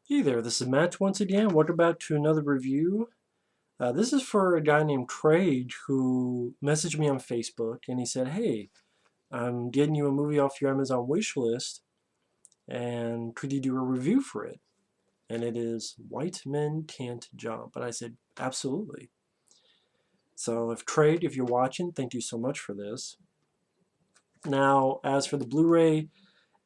Hey there, this is Matt once again. Welcome back to another review. This is for a guy named Craig who messaged me on Facebook and he said, "Hey, I'm getting you a movie off your Amazon wish list and could you do a review for it?" And it is White Men Can't Jump. And I said, "Absolutely." So if Craig, if you're watching, thank you so much for this. Now, as for the Blu-ray,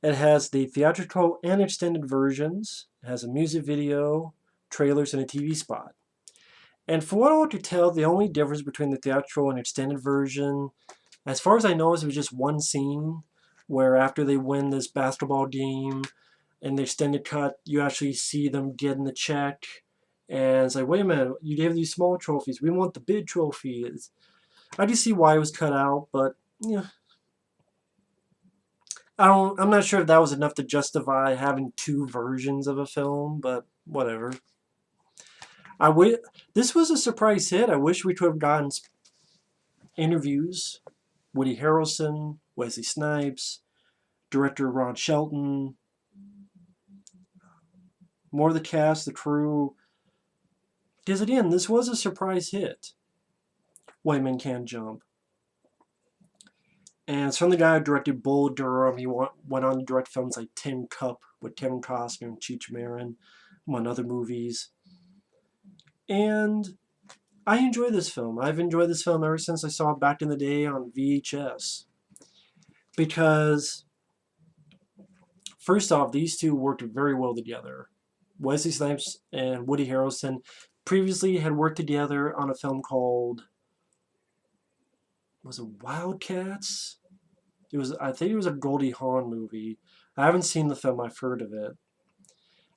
it has the theatrical and extended versions. It has a music video, trailers, and a TV spot. And for what I could tell, the only difference between the theatrical and extended version, as far as I know, is it was just one scene where after they win this basketball game in the extended cut, you actually see them getting the check. And it's like, wait a minute, you gave these small trophies. We want the big trophies. I do see why it was cut out, but yeah, I'm not sure if that was enough to justify having two versions of a film, but whatever. I w- this was a surprise hit. I wish we could have gotten interviews. Woody Harrelson, Wesley Snipes, director Ron Shelton, more of the cast, the crew. Because again, this was a surprise hit. White Men Can't Jump. And it's from the guy who directed Bull Durham. He went on to direct films like Tin Cup with Kevin Costner and Cheech Marin, among other movies. And I enjoy this film. I've enjoyed this film ever since I saw it back in the day on VHS. Because, first off, these two worked very well together. Wesley Snipes and Woody Harrelson previously had worked together on a film called, was it Wildcats? I think it was a Goldie Hawn movie. I haven't seen the film, I've heard of it.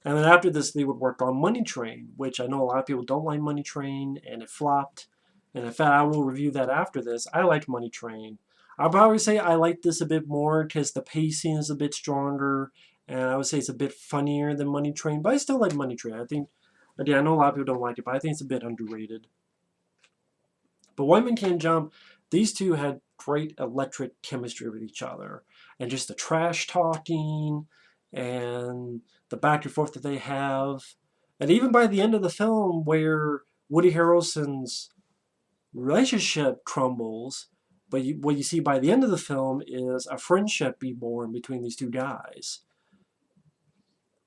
And then after this, they would work on Money Train, which I know a lot of people don't like Money Train, and it flopped. And in fact, I will review that after this. I liked Money Train. I'll probably say I like this a bit more because the pacing is a bit stronger, and I would say it's a bit funnier than Money Train, but I still like Money Train. I think, again, I know a lot of people don't like it, but I think it's a bit underrated. But White Men Can't Jump, these two had great electric chemistry with each other. And just the trash talking and the back and forth that they have. And even by the end of the film, where Woody Harrelson's relationship crumbles, but what you see by the end of the film is a friendship be born between these two guys.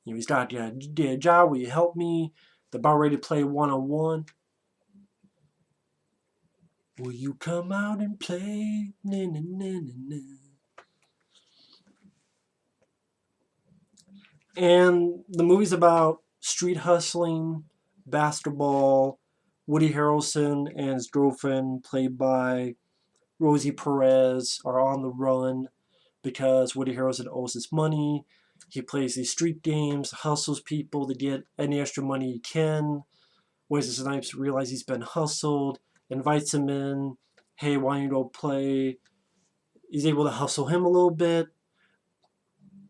You know, he's got, yeah, Joe, will you help me? They're about ready to play one-on-one. Will you come out and play? Na, na, na, na, na. And the movie's about street hustling, basketball. Woody Harrelson and his girlfriend, played by Rosie Perez, are on the run because Woody Harrelson owes his money. He plays these street games, hustles people to get any extra money he can. Wesley Snipes realizes he's been hustled, invites him in. Hey, why don't you go play? He's able to hustle him a little bit.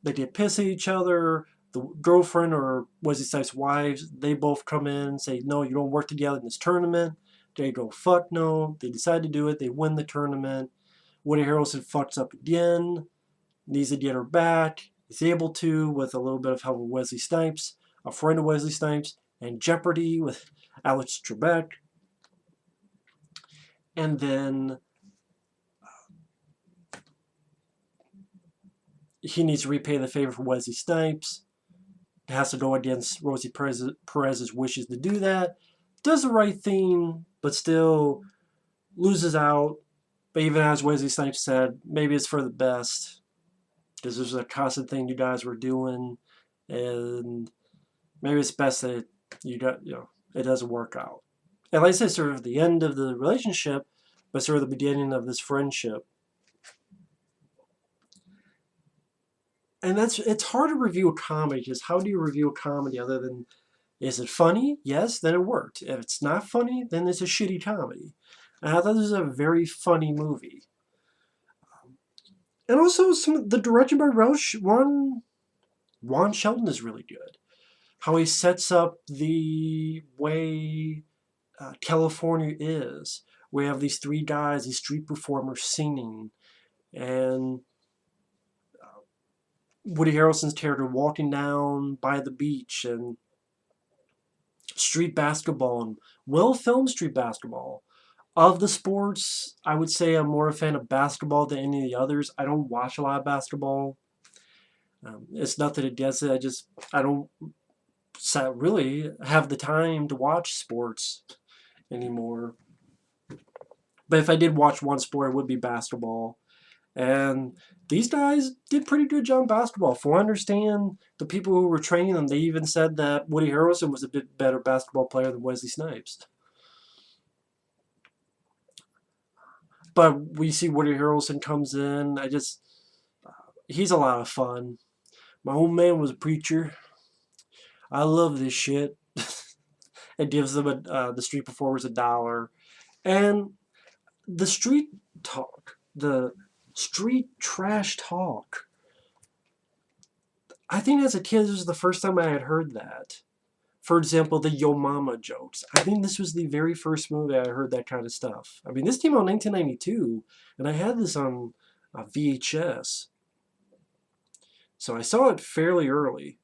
They get pissed at each other. The girlfriend or Wesley Snipes' wives, they both come in and say, no, you don't work together in this tournament. They go, fuck no. They decide to do it. They win the tournament. Woody Harrelson fucks up again, needs to get her back. He's able to with a little bit of help with Wesley Snipes, a friend of Wesley Snipes, and Jeopardy with Alex Trebek. And then he needs to repay the favor for Wesley Snipes. Has to go against Rosie Perez's wishes to do that. Does the right thing, but still loses out. But even as Wesley Snipes said, maybe it's for the best. Because this was a constant thing you guys were doing. And maybe it's best that it doesn't work out. And like I said, sort of the end of the relationship, but sort of the beginning of this friendship. And it's hard to review a comedy, because how do you review a comedy other than, is it funny? Yes, then it worked. If it's not funny, then it's a shitty comedy. And I thought this was a very funny movie. And also, the direction by Ron Shelton is really good. How he sets up the way California is. We have these three guys, these street performers singing, and Woody Harrelson's character walking down by the beach, and street basketball and well-filmed street basketball. Of the sports, I would say I'm more a fan of basketball than any of the others. I don't watch a lot of basketball. It's nothing against it. I don't really have the time to watch sports anymore. But if I did watch one sport, it would be basketball. And these guys did pretty good job in basketball. From what I understand, the people who were training them, they even said that Woody Harrelson was a bit better basketball player than Wesley Snipes. But we see Woody Harrelson comes in. He's a lot of fun. My old man was a preacher. I love this shit. It gives them the street performers $1. And the street talk, the street trash talk. I think as a kid, this was the first time I had heard that. For example, the Yo Mama jokes. I think this was the very first movie I heard that kind of stuff. I mean, this came out in 1992, and I had this on VHS. So I saw it fairly early.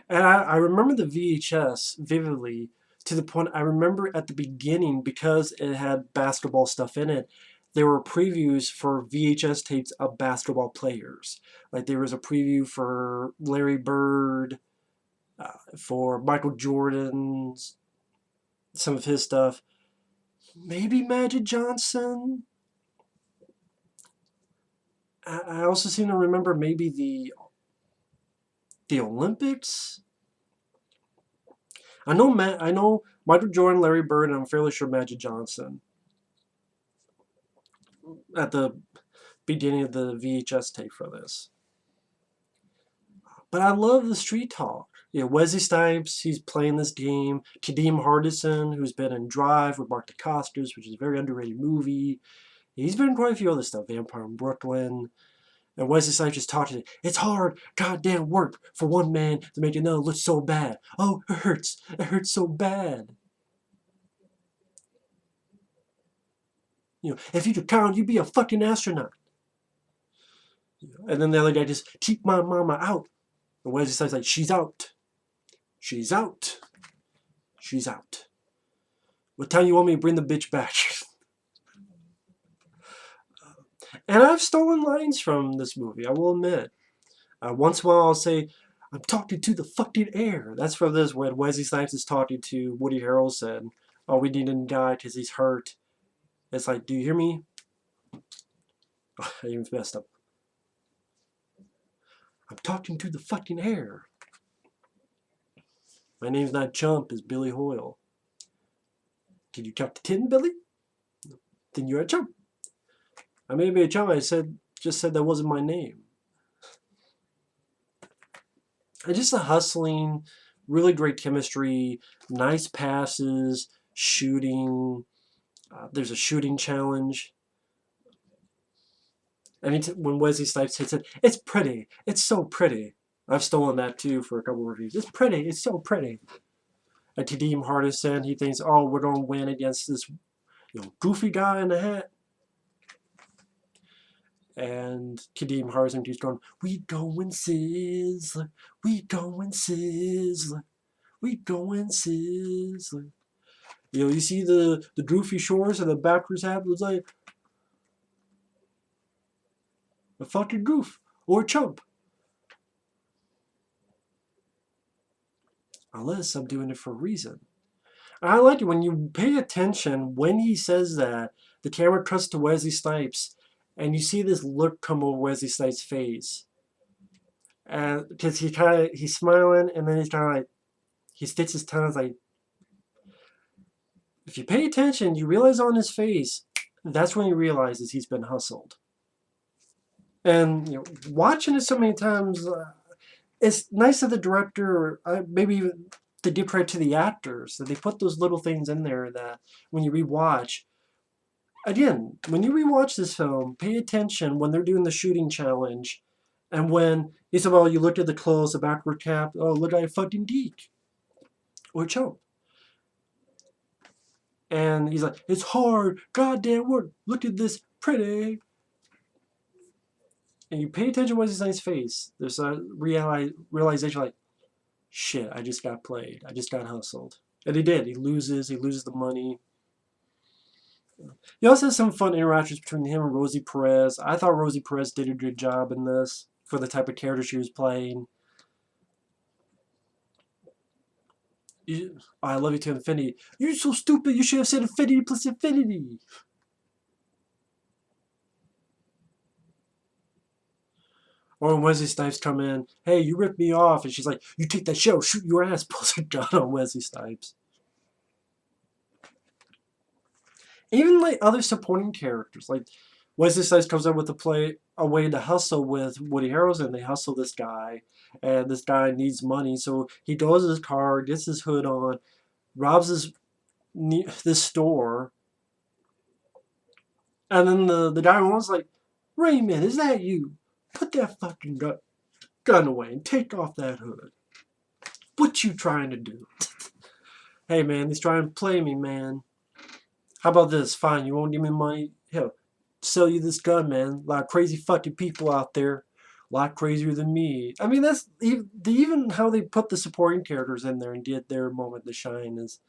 And I remember the VHS vividly to the point I remember at the beginning, because it had basketball stuff in it, there were previews for VHS tapes of basketball players. Like there was a preview for Larry Bird, for Michael Jordan, some of his stuff. Maybe Magic Johnson. I also seem to remember maybe the Olympics. I know Michael Jordan, Larry Bird, and I'm fairly sure Magic Johnson at the beginning of the VHS tape for this. But I love the street talk. Wesley Snipes, he's playing this game. Kadeem Hardison, who's been in Drive with Mark DeCostas, which is a very underrated movie. He's been in quite a few other stuff. Vampire in Brooklyn. And Wesley Snipes just talking. It's hard, goddamn work for one man to make another look so bad. Oh, it hurts. It hurts so bad. If you could count, you'd be a fucking astronaut. And then the other guy just, keep my mama out. And Wesley Snipes like, she's out. She's out. She's out. What time you want me to bring the bitch back? And I've stolen lines from this movie, I will admit. Once in a while I'll say, I'm talking to the fucking air. That's from this, when Wesley Snipes is talking to Woody Harrelson. Oh, we need a guy because he's hurt. It's like, do you hear me? Oh, I even messed up. I'm talking to the fucking air. My name's not Chump, it's Billy Hoyle. Can you count to 10, Billy? Then you're a chump. I may be a chump, just said that wasn't my name. And just the hustling, really great chemistry, nice passes, shooting. There's a shooting challenge. And when Wesley Snipes hits it, it's pretty. It's so pretty. I've stolen that too for a couple of reviews. It's pretty. It's so pretty. And Kadeem Hardison, he thinks, oh, we're going to win against this goofy guy in the hat. And Kadeem Hardison keeps going, we going sizzler, we going sizzler, we going sizzler. You see the goofy shorts and the backwards hat, it's like a fucking goof or a chump. Unless I'm doing it for a reason. I like it when you pay attention when he says that, the camera cuts to Wesley Snipes, and you see this look come over Wesley Snipes' face. And because he's smiling, and then he's kind of like, he sticks his tongue, like, if you pay attention, you realize on his face, that's when he realizes he's been hustled. And watching it so many times, it's nice that the director, maybe even to give credit to the actors, that they put those little things in there that when you rewatch. Again, when you rewatch this film, pay attention when they're doing the shooting challenge, and when he said, well, you look at the clothes, the backward cap, oh, look at a fucking geek or a chump. And he's like, it's hard, goddamn work, look at this pretty. And you pay attention to Wesley Snipes' face, there's a realization like, shit, I just got played. I just got hustled. And he did. He loses the money. He also has some fun interactions between him and Rosie Perez. I thought Rosie Perez did a good job in this for the type of character she was playing. I love you to infinity. You're so stupid. You should have said infinity plus infinity. Or when Wesley Snipes come in, hey, you ripped me off, and she's like, you take that shell, shoot your ass, pulls a gun on Wesley Snipes. Even like other supporting characters, like Wesley Snipes comes up with a way to hustle with Woody Harrelson. They hustle this guy, and this guy needs money, so he goes to his car, gets his hood on, robs this store, and then the guy was like, Raymond, is that you? Put that fucking gun away and take off that hood. What you trying to do? Hey man, he's trying to play me, man. How about this? Fine, you won't give me money? Hell, sell you this gun, man. A lot of crazy fucking people out there. A lot crazier than me. I mean, that's even how they put the supporting characters in there and get their moment to shine is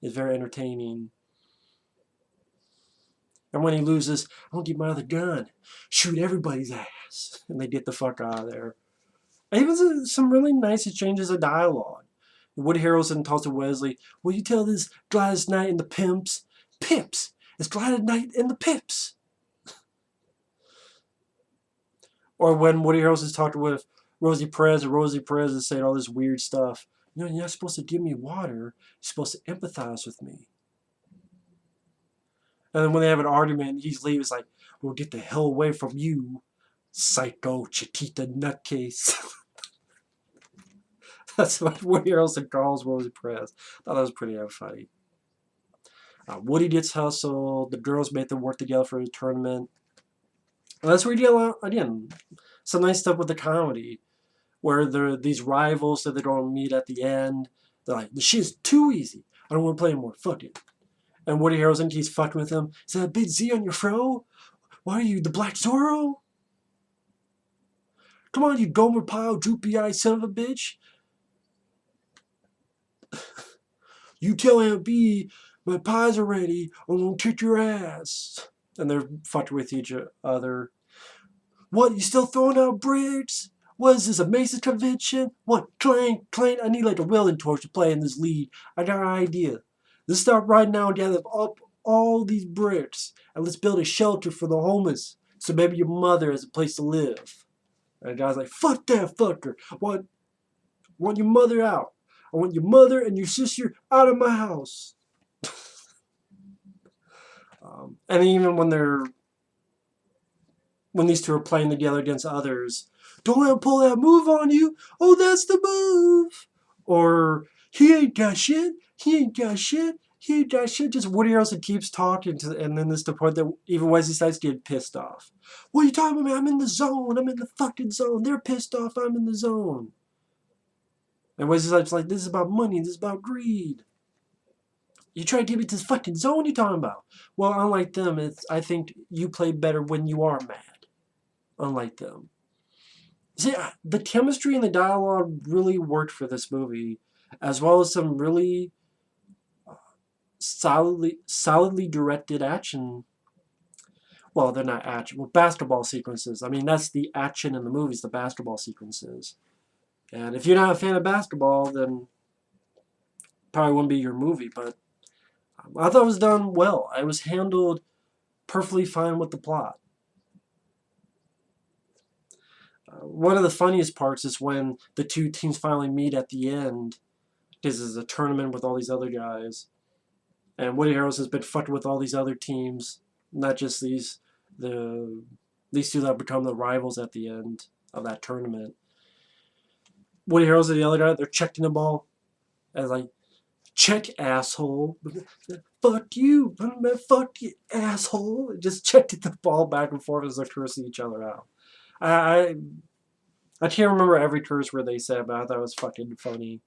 very entertaining. And when he loses, I won't get my other gun. Shoot everybody's ass. And they get the fuck out of there. And even some really nice exchanges of dialogue. Woody Harrelson talks to Wesley, will you tell this Gladys Knight and the pimps? Pimps! It's Gladys Knight and the pimps! Or when Woody Harrelson's talking with Rosie Perez, and Rosie Perez is saying all this weird stuff. You know, you're not supposed to give me water. You're supposed to empathize with me. And then when they have an argument, he's leaving. It's like, we'll get the hell away from you, psycho Chiquita nutcase. That's what Woody Harrelson calls Rosie Perez. I thought that was pretty funny. Woody gets hustled. The girls make them work together for the tournament. And that's where you get, again, some nice stuff with the comedy. Where these rivals that they're going to meet at the end. They're like, this shit's too easy. I don't want to play anymore. Fuck it. And Woody Harrelson keeps fucking with him. Is that a big Z on your fro? Why are you, the Black Zorro? Come on, you Gomer Pyle, droopy-eyed son of a bitch. You tell Aunt B my pies are ready, or I'm gonna kick your ass. And they're fucking with each other. What, you still throwing out bricks? What is this, a Mason convention? What, clank, clank? I need like a welding torch to play in this lead. I got an idea. Let's start right now and gather up all these bricks. And let's build a shelter for the homeless. So maybe your mother has a place to live. And the guy's like, fuck that fucker. I want your mother out. I want your mother and your sister out of my house. And even when these two are playing together against others, don't let him pull that move on you. Oh, that's the move. Or he ain't got shit. He ain't got shit. He ain't got shit. Just Woody Harrelson keeps talking and then there's the point that even Wesley Snipes get pissed off. What are you talking about, man? I'm in the zone. I'm in the fucking zone. They're pissed off. I'm in the zone. And Wesley Snipes like, this is about money. This is about greed. You try to get me to this fucking zone you're talking about. Well, unlike them, I think you play better when you are mad. Unlike them. See, the chemistry and the dialogue really worked for this movie, as well as some really solidly directed action. Well, they're not action. Well, basketball sequences. I mean, that's the action in the movies, the basketball sequences. And if you're not a fan of basketball, then probably wouldn't be your movie. But I thought it was done well. It was handled perfectly fine with the plot. One of the funniest parts is when the two teams finally meet at the end. This is a tournament with all these other guys. And Woody Harrelson's been fucking with all these other teams. Not just these two that become the rivals at the end of that tournament. Woody Harrelson and the other guy, they're checking the ball. As like, check, asshole. Fuck you. Fuck you, asshole. Just checked the ball back and forth as they're cursing each other out. I can't remember every curse word they said, but I thought it was fucking funny.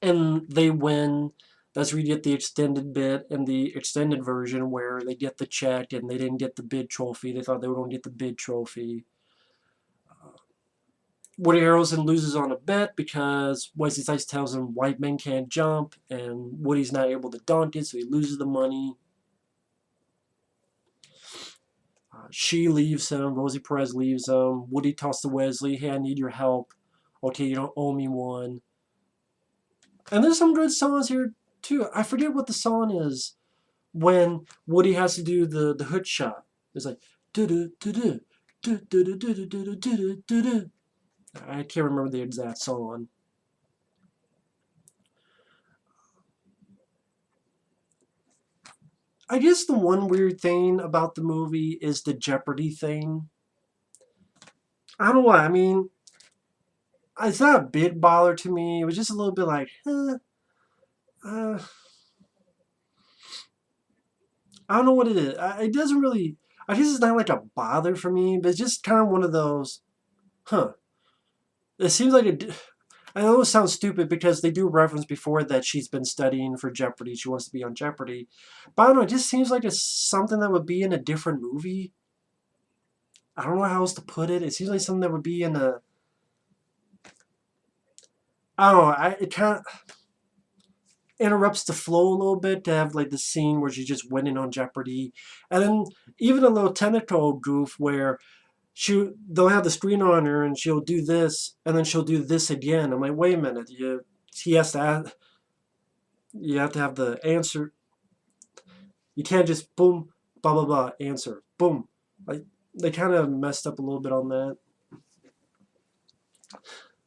And they win. That's where you get the extended bit and the extended version where they get the check and they didn't get the bid trophy. They thought they were going to get the bid trophy. Woody Harrelson loses on a bet because Wesley Snipes tells him white men can't jump, and Woody's not able to dunk it, so he loses the money. She leaves him. Rosie Perez leaves him. Woody talks to Wesley, hey, I need your help. Okay, you don't owe me one. And there's some good songs here, too. I forget what the song is when Woody has to do the hood shot. It's like, do-do-do-do, do-do-do-do-do-do-do-do-do. I can't remember the exact song. I guess the one weird thing about the movie is the Jeopardy thing. I don't know why. I mean, it's not a big bother to me. It was just a little bit like, uh, I don't know what it is. It doesn't really. I guess it's not like a bother for me, but it's just kind of one of those, huh. It seems like it. I know it sounds stupid because they do reference before that she's been studying for Jeopardy. She wants to be on Jeopardy. But I don't know. It just seems like it's something that would be in a different movie. I don't know how else to put it. It seems like something that would be in a. I don't know. It kind of interrupts the flow a little bit to have like the scene where she's just winning on Jeopardy, and then even a little technical goof where they'll have the screen on her and she'll do this and then she'll do this again. I'm like, wait a minute, he has to you have to have the answer. You can't just boom, blah blah blah, answer, boom. Like they kind of messed up a little bit on that.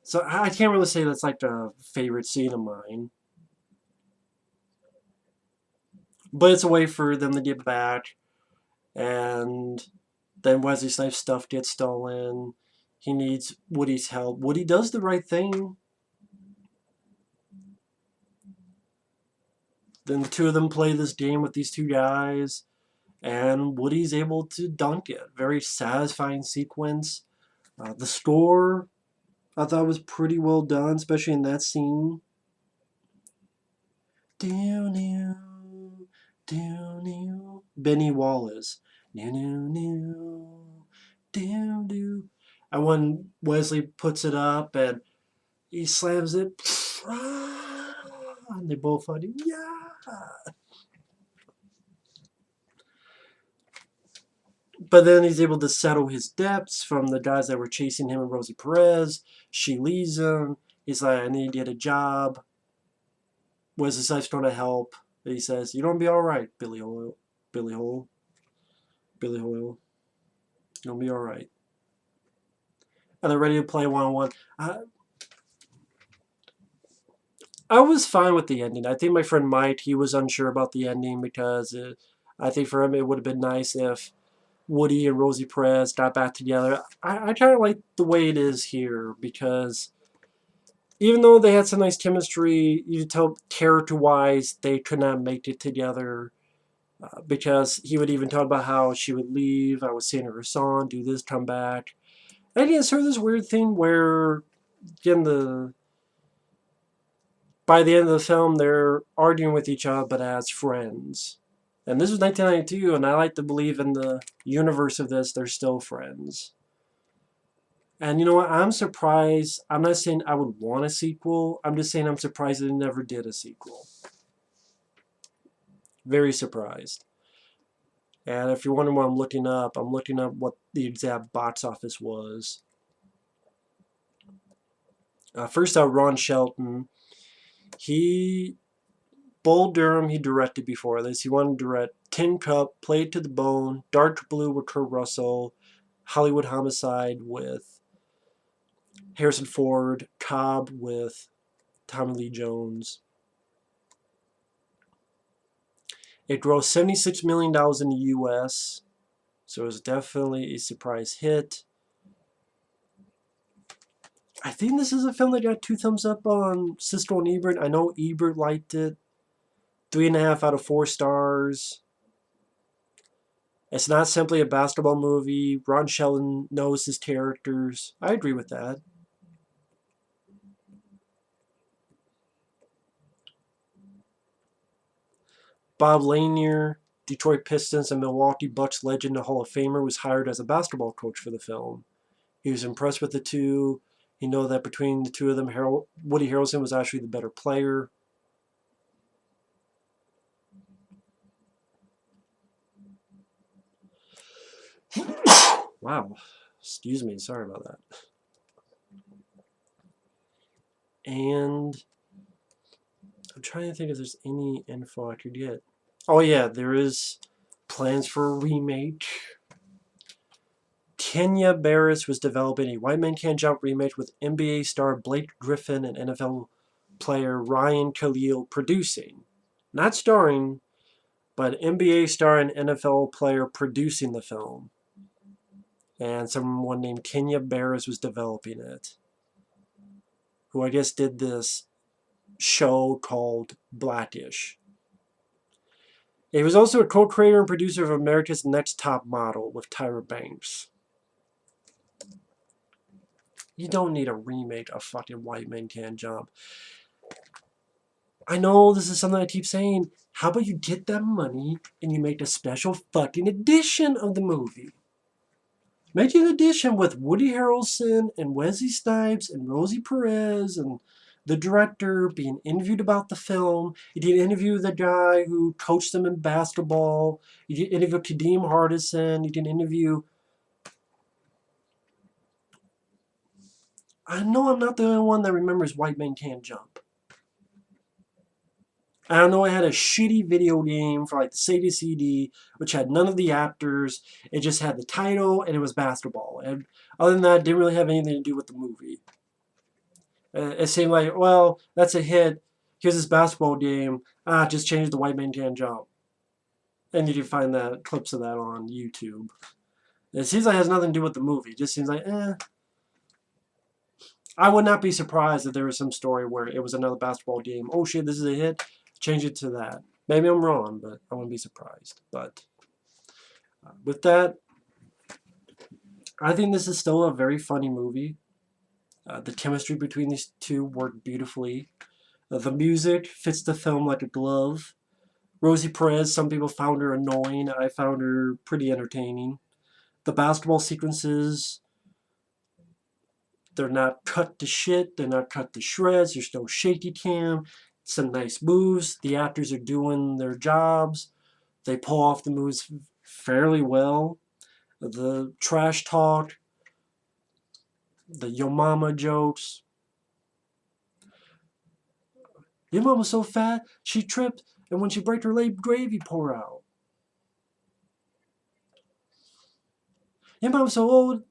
So I can't really say that's like a favorite scene of mine. But it's a way for them to get back, and then Wesley Snipes' stuff gets stolen. He needs Woody's help. Woody does the right thing. Then the two of them play this game with these two guys, and Woody's able to dunk it. Very satisfying sequence. The score, I thought, was pretty well done, especially in that scene. Benny Wallace. And when Wesley puts it up and he slams it, and they both fight, yeah. But then he's able to settle his debts from the guys that were chasing him and Rosie Perez. She leaves him. He's like, I need to get a job. Wesley Snipes going to help. But he says, you're going to be all right, Billy Hoyle. Billy Hoyle. You're going to be all right. And they're ready to play one-on-one. I was fine with the ending. I think my friend Mike, he was unsure about the ending because I think for him it would have been nice if Woody and Rosie Perez got back together. I kind of like the way it is here because even though they had some nice chemistry, you tell character-wise they could not make it together because he would even talk about how she would leave, I would sing her a song, do this, come back. And again, sort of this weird thing where, again, by the end of the film, they're arguing with each other, but as friends. And this was 1992, and I like to believe in the universe of this, they're still friends. And you know what? I'm surprised. I'm not saying I would want a sequel. I'm just saying I'm surprised they never did a sequel. Very surprised. And if you're wondering what I'm looking up what the exact box office was. First out, Ron Shelton. Bull Durham, he directed before this. He wanted to direct Tin Cup, Played to the Bone, Dark Blue with Kurt Russell, Hollywood Homicide with Harrison Ford, Cobb with Tommy Lee Jones. It grossed $76 million in the U.S., so it was definitely a surprise hit. I think this is a film that got 2 thumbs up on Siskel and Ebert. I know Ebert liked it. 3.5 out of 4 stars. It's not simply a basketball movie. Ron Shelton knows his characters. I agree with that. Bob Lanier, Detroit Pistons and Milwaukee Bucks legend and Hall of Famer, was hired as a basketball coach for the film. He was impressed with the two, You know that between the two of them, Woody Harrelson was actually the better player. Wow. Excuse me. Sorry about that. And I'm trying to think if there's any info I could get. Oh yeah, there is plans for a remake. Kenya Barris was developing a White Man Can't Jump remake with NBA star Blake Griffin and NFL player Ryan Khalil producing. Not starring, but NBA star and NFL player producing the film. And someone named Kenya Barris was developing it. Who I guess did this show called Blackish. He was also a co-creator and producer of America's Next Top Model with Tyra Banks. You don't need a remake of fucking White Man Can't Jump. I know this is something I keep saying. How about you get that money and you make a special fucking edition of the movie? Make an edition with Woody Harrelson and Wesley Snipes and Rosie Perez and the director being interviewed about the film. You did interview the guy who coached them in basketball. You did interview Kadeem Hardison. You did interview... I know I'm not the only one that remembers White Man Can't Jump. I don't know, I had a shitty video game for like the Sega CD, which had none of the actors. It just had the title and it was basketball. And other than that, it didn't really have anything to do with the movie. It seemed like, well, that's a hit. Here's this basketball game. Just change the White Man Can't Jump. And you can find that clips of that on YouTube. It seems like it has nothing to do with the movie. It just seems like, I would not be surprised if there was some story where it was another basketball game. Oh shit, this is a hit. Change it to that. Maybe I'm wrong, but I wouldn't be surprised. But with that, I think this is still a very funny movie. The chemistry between these two worked beautifully. The music fits the film like a glove. Rosie Perez, some people found her annoying. I found her pretty entertaining. The basketball sequences, they're not cut to shit. They're not cut to shreds. There's no shaky cam. Some nice moves. The actors are doing their jobs. They pull off the moves fairly well. The trash talk, the yo mama jokes. Your mama's so fat, she tripped, and when she break her leg, gravy pour out. Your mama's so old.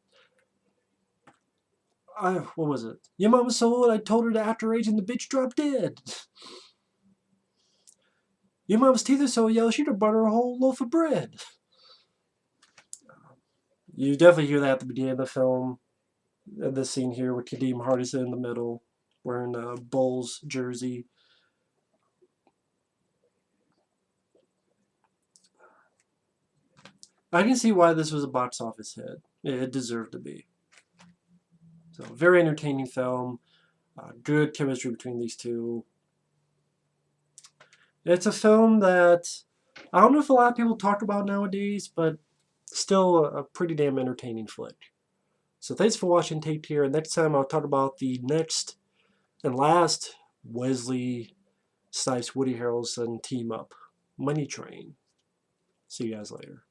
What was it? Your mama's so old, I told her to act her age and the bitch dropped dead. Your mom's teeth are so yellow, she'd have butter a whole loaf of bread. You definitely hear that at the beginning of the film. This scene here with Kadeem Hardison in the middle, wearing a Bulls jersey. I can see why this was a box office hit. It deserved to be. So, very entertaining film. Good chemistry between these two. It's a film that I don't know if a lot of people talk about nowadays, but still a pretty damn entertaining flick. So thanks for watching. Take care. Next time I'll talk about the next and last Wesley Snipes Woody Harrelson team up, Money Train. See you guys later.